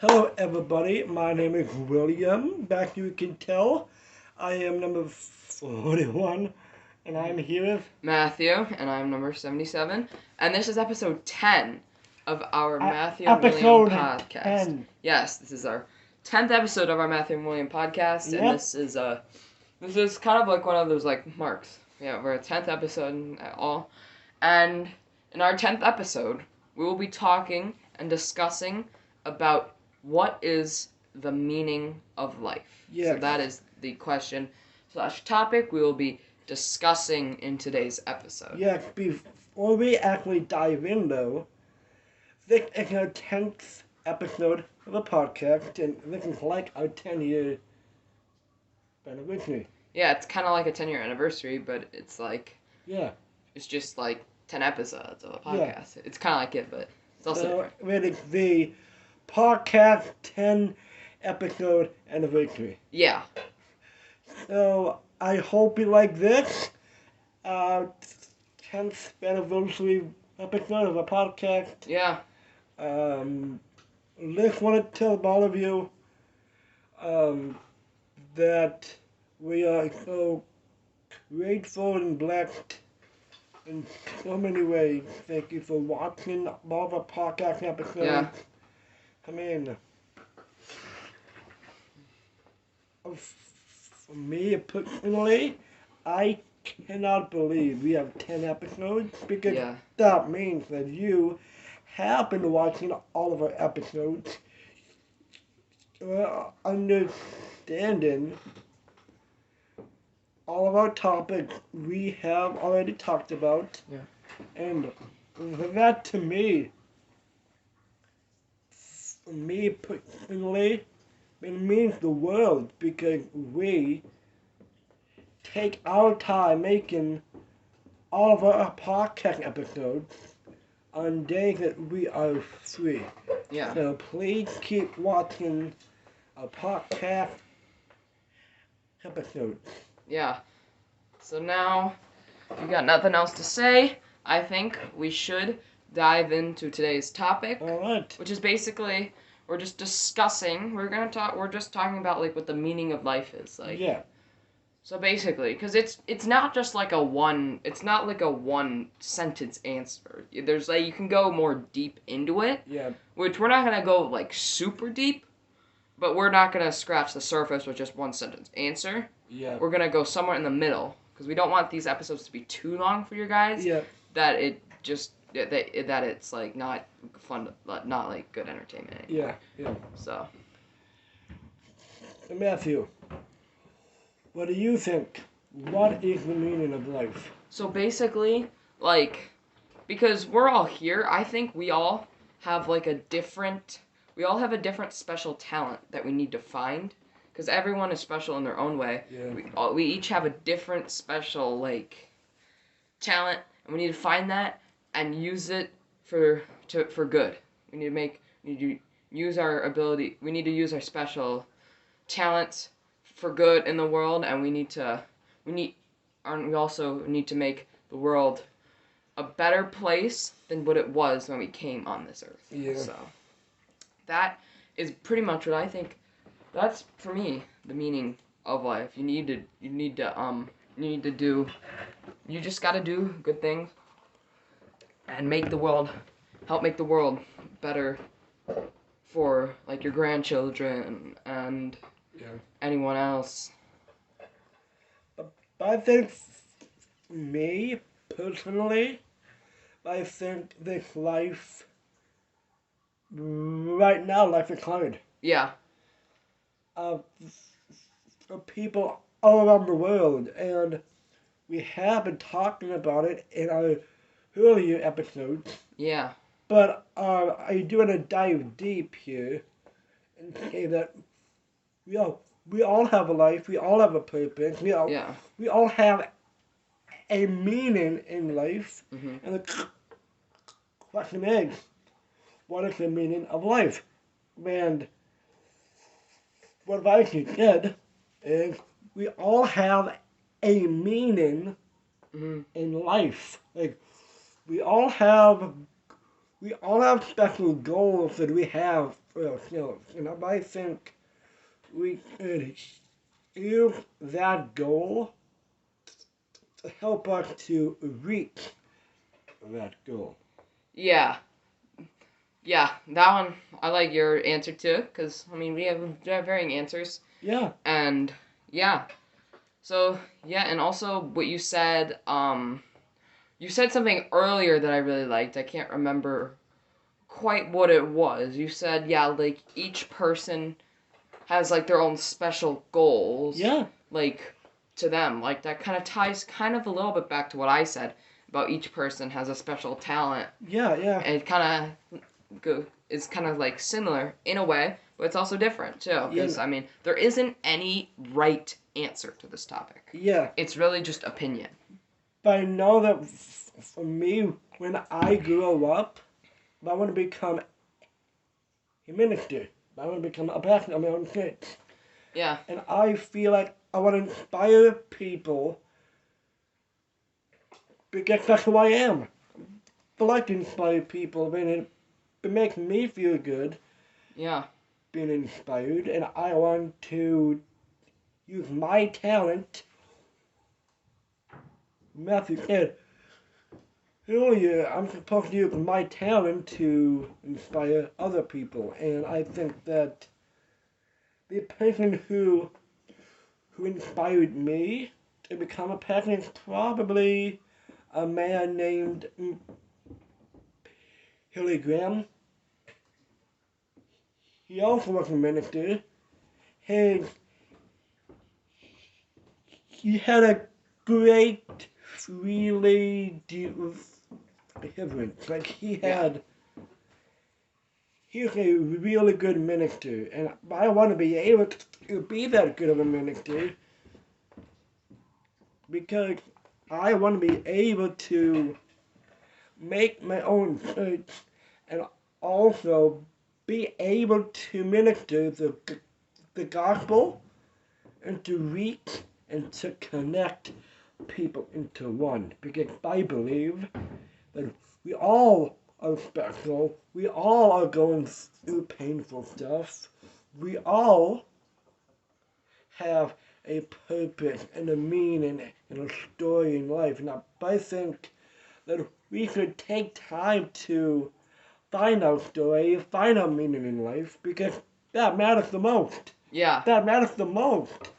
Hello, everybody. My name is William. Back you can tell, I am number 41, and I'm here with Matthew, and I'm number 77. And this is episode 10 of our Matthew and William episode podcast. 10. Yes, this is our 10th episode of our Matthew and William podcast, Yep. and this is kind of like one of those like marks. Yeah, we're a 10th episode at all. And in our 10th episode, we will be talking and discussing about what is the meaning of life. Yes. So that is the question / topic we will be discussing in today's episode. Yes, before we actually dive in, though, this is our 10th episode of the podcast, and this is like our 10-year anniversary. Yeah, it's kind of like a 10-year anniversary, but it's like, Yeah. it's just like 10 episodes of a Yeah. podcast. It's kind of like it, but it's also different. Really, the podcast 10 episode anniversary. Yeah. So I hope you like this 10th anniversary episode of a podcast. Yeah. Just want to tell all of you that we are so grateful and blessed in so many ways. Thank you for watching all the podcast episodes. Yeah. I mean, for me personally, I cannot believe we have 10 episodes because Yeah. that means that you have been watching all of our episodes, understanding all of our topics we have already talked about. Yeah. And that to me, for me personally, it means the world because we take our time making all of our podcast episodes on days that we are free. Yeah. So please keep watching our podcast episodes. Yeah. So now, if you got nothing else to say, I think we should dive into today's topic, Alright. which is basically we're just discussing. We're just talking about like what the meaning of life is like. Yeah. So basically, because it's not just like it's not like a one sentence answer. There's like you can go more deep into it, Yeah. which we're not gonna go like super deep, but we're not gonna scratch the surface with just one sentence answer. Yeah. We're gonna go somewhere in the middle because we don't want these episodes to be too long for you guys. Yeah. That it just that it's like not fun, not like good entertainment anymore. Yeah. So Matthew, what do you think? What is the meaning of life? So basically, like, because we're all here, I think we all have like we all have a different special talent that we need to find. Because everyone is special in their own way. Yeah. We each have a different special, like, talent, and we need to find that and use it for good. We need to use our ability, we need to use our special talents for good in the world, and we also need to make the world a better place than what it was when we came on this earth. Yeah. So that is pretty much what I think. That's for me the meaning of life. You just gotta do good things and help make the world better for like your grandchildren and anyone else. I think, me personally, I think this life, right now, life is hard. Yeah. For people all around the world, and we have been talking about it in our earlier episodes. Yeah. But I do want to dive deep here and say that we all have a life, we all have a purpose, we all have a meaning in life, and the question is, what is the meaning of life? And what I said is we all have a meaning in life. Like, we all have we all have special goals that we have for ourselves, and I think we could use that goal to help us to reach that goal. Yeah. Yeah, that one, I like your answer too, because, I mean, we have varying answers. Yeah. And, yeah. So, yeah, and also what you said something earlier that I really liked. I can't remember quite what it was. You said, yeah, like, each person has, like, their own special goals. Yeah. Like, to them. Like, that kind of ties kind of a little bit back to what I said about each person has a special talent. Yeah, yeah. And it kind of is kind of like similar in a way, but it's also different too. Because I mean, there isn't any right answer to this topic. Yeah. It's really just opinion. But I know that for me, when I grow up, I want to become a minister. I want to become a pastor of my own church. Yeah. And I feel like I want to inspire people because that's who I am. I like to inspire people when it makes me feel good. Yeah. Being inspired, and I want to use my talent. Matthew said earlier, I'm supposed to use my talent to inspire other people, and I think that the person who inspired me to become a pastor is probably a man named Billy Graham. He also was a minister. He had a great, really deep deliverance. Like he was a really good minister, and I want to be able to be that good of a minister because I want to be able to make my own church and also be able to minister the gospel and to reach and to connect people into one. Because I believe that we all are special. We all are going through painful stuff. We all have a purpose and a meaning and a story in life. And I think that we should take time to find our story, find our meaning in life, because that matters the most. Yeah. That matters the most.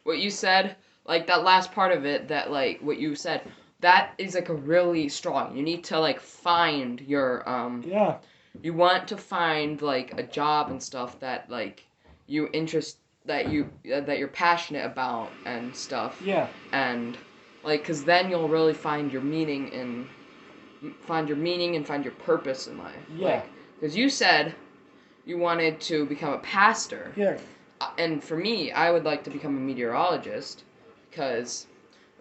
What you said, like that last part of it, that like what you said, that is like a really strong. You need to like find your Yeah. You want to find like a job and stuff that like that you're passionate about and stuff. Yeah. And like, cause then you'll really find your meaning and find your purpose in life. Yeah. Like, cause you said you wanted to become a pastor. Yeah. And for me, I would like to become a meteorologist, because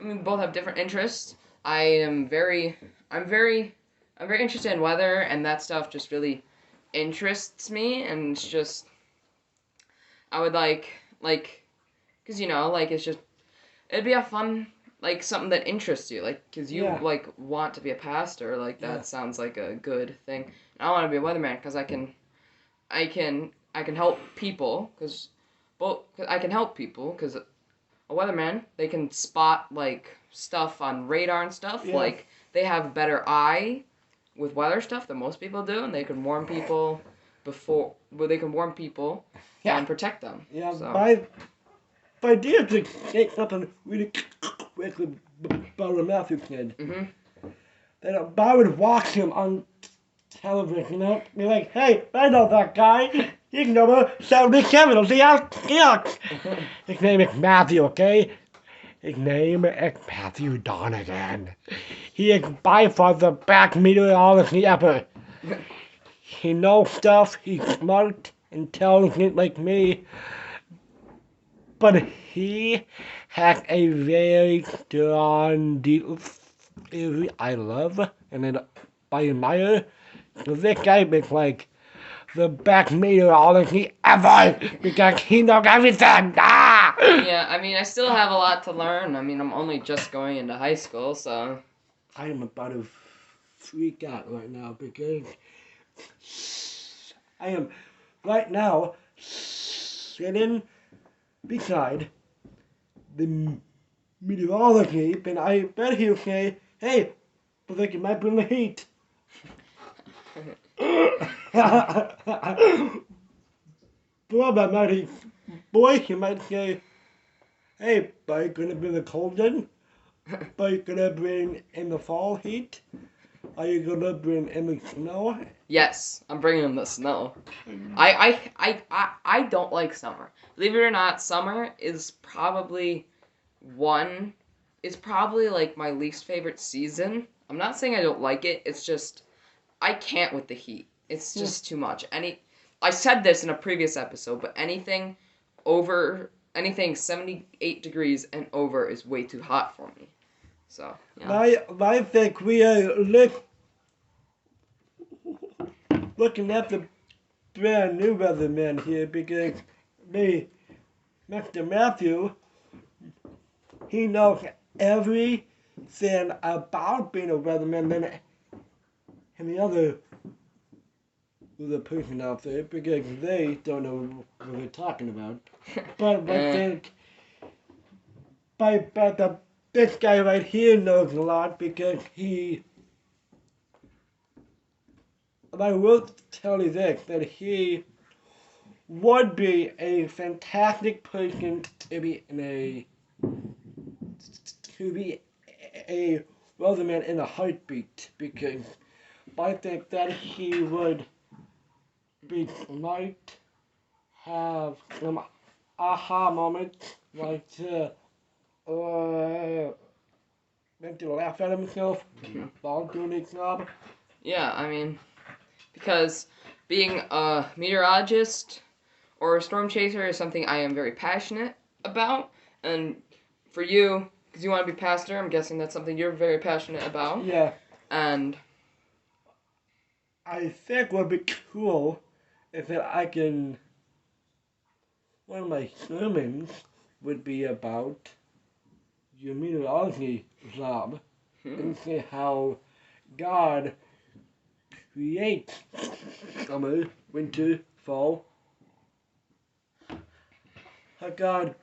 I mean, we both have different interests. I'm very interested in weather, and that stuff just really interests me, and it's just, I would like, because, you know, like, it's just, it'd be a fun, like, something that interests you, like, because you, like, want to be a pastor, like, that sounds like a good thing. And I want to be a weatherman, because I can help people, because I can help people, because a weatherman, they can spot, like, stuff on radar and stuff, like, they have a better eye with weather stuff than most people do, and they can warn people and protect them. Yeah, so. my idea to take something really quickly about Matthew kid. Mm-hmm. That I would watch him on television, you know, be like, hey, I know that guy. He's number 77 of the Seahawks. His name is Matthew, okay? His name is Matthew Donegan. He is by far the best meteorologist ever. He knows stuff, he's smart, intelligent like me, but he has a very strong, deep theory I love and then I admire. So this guy is like the best meteorologist ever because he knows everything. Ah! Yeah, I mean, I still have a lot to learn. I mean, I'm only just going into high school, so. I am about to freak out right now because I am right now sitting beside the meteorology, and I bet he'll say, hey, I think it might bring the heat. But mighty boy, he might say, hey, are you gonna bring the cold in? Are you gonna bring in the fall heat? Are you gonna bring in the snow? Yes, I'm bringing the snow. I don't like summer. Believe it or not, summer is probably like my least favorite season. I'm not saying I don't like it. It's just I can't with the heat. It's just too much. I said this in a previous episode, but anything 78 degrees and over is way too hot for me. So, yeah. I think we are looking at the brand new weatherman here because Mr. Matthew, he knows everything about being a weatherman than any other person out there because they don't know what they're talking about. But I think this guy right here knows a lot because I will tell you this, that he would be a fantastic person to be a weatherman in a heartbeat because I think that he would be smart, have some aha moments, like make to laugh at himself while doing his job. Yeah, I mean, because being a meteorologist or a storm chaser is something I am very passionate about, and for you, because you want to be pastor, I'm guessing that's something you're very passionate about. Yeah. And I think what would be cool is that one of my sermons would be about your meteorology job and say how God creates summer, winter, fall. How God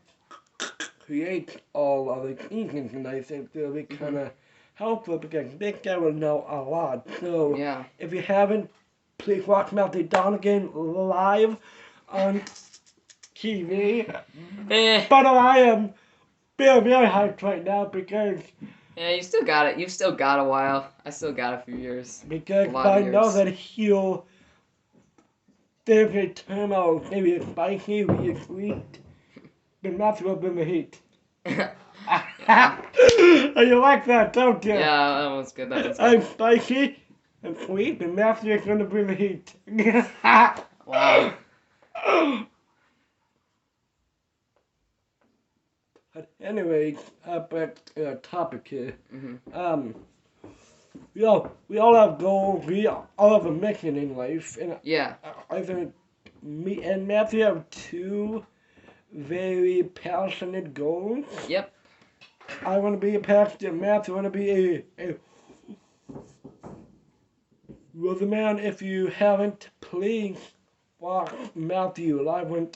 creates all of the seasons, and I think they'll be kind of helpful because this guy will know a lot. So yeah. If you haven't, please watch Matthew Donegan live on TV. But I am very, very hyped right now because yeah, you still got it. You've still got a while. I still got a few years. Because I know that he'll definitely turn out maybe spicy, maybe sweet, but Matthew will bring the heat. You like that, don't you? Yeah, that was good. That was good. I'm spicy and sweet, and Matthew is going to bring the heat. Wow. But anyway, back to our topic here. Mm-hmm. We all have goals. We all have a mission in life, and yeah, I think me and Matthew have two very passionate goals. Yep. I want to be a pastor. Matthew want to be a weatherman. If you haven't, please watch Matthew live on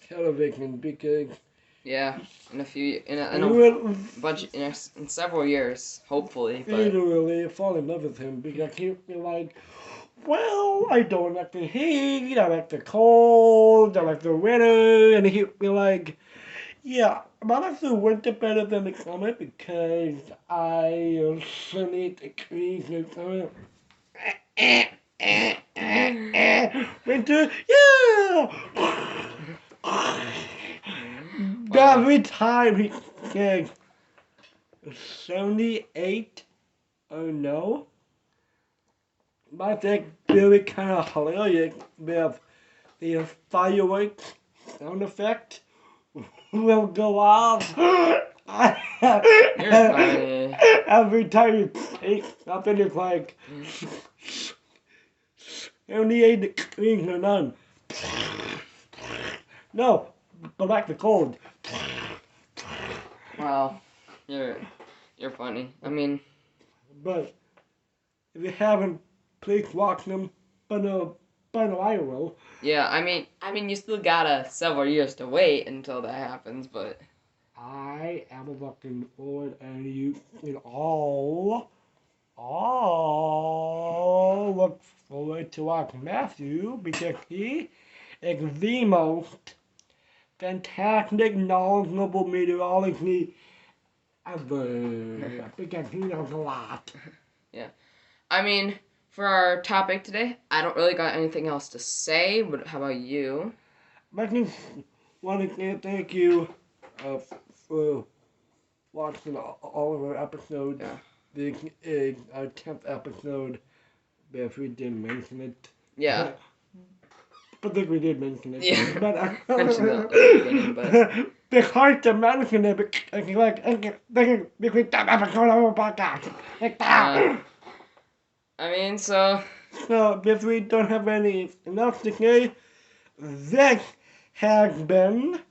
television because in several years, hopefully. Literally fall in love with him because he'll be like, well, I don't like the heat, I like the cold, I like the winter, and he'll be like, yeah, I like the winter better than the summer because I also need the trees in the summer. Winter, yeah! Every time he says 78, oh no. I think really kind of hilarious with the fireworks sound effect will go off. Every time you take something, it's like 78 degrees or none. No, but like the cold. Wow, you're funny. I mean, but if you haven't, please watch them. but I will. Yeah, I mean, you still got several years to wait until that happens, but I am looking forward, and you all look forward to watch Matthew because he is the most fantastic, knowledgeable meteorology ever because he knows a lot. Yeah. I mean, for our topic today, I don't really got anything else to say, but how about you? I just want to say thank you for watching all of our episodes. Yeah. This is our 10th episode, but if we didn't mention it. Yeah. I think we did mention it. Yeah. But Mention that at the beginning, but it's hard to mention it because we could episode of a podcast. I mean, so if we don't have anything else to say, this has been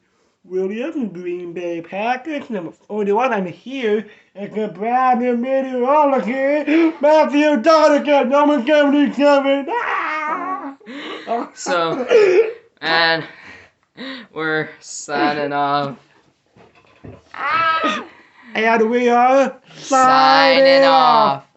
William Green Bay Packers number 41. I'm here at the brand new meteorology, Matthew Donegan, number 77. So, and we're signing off. And we are Signing off.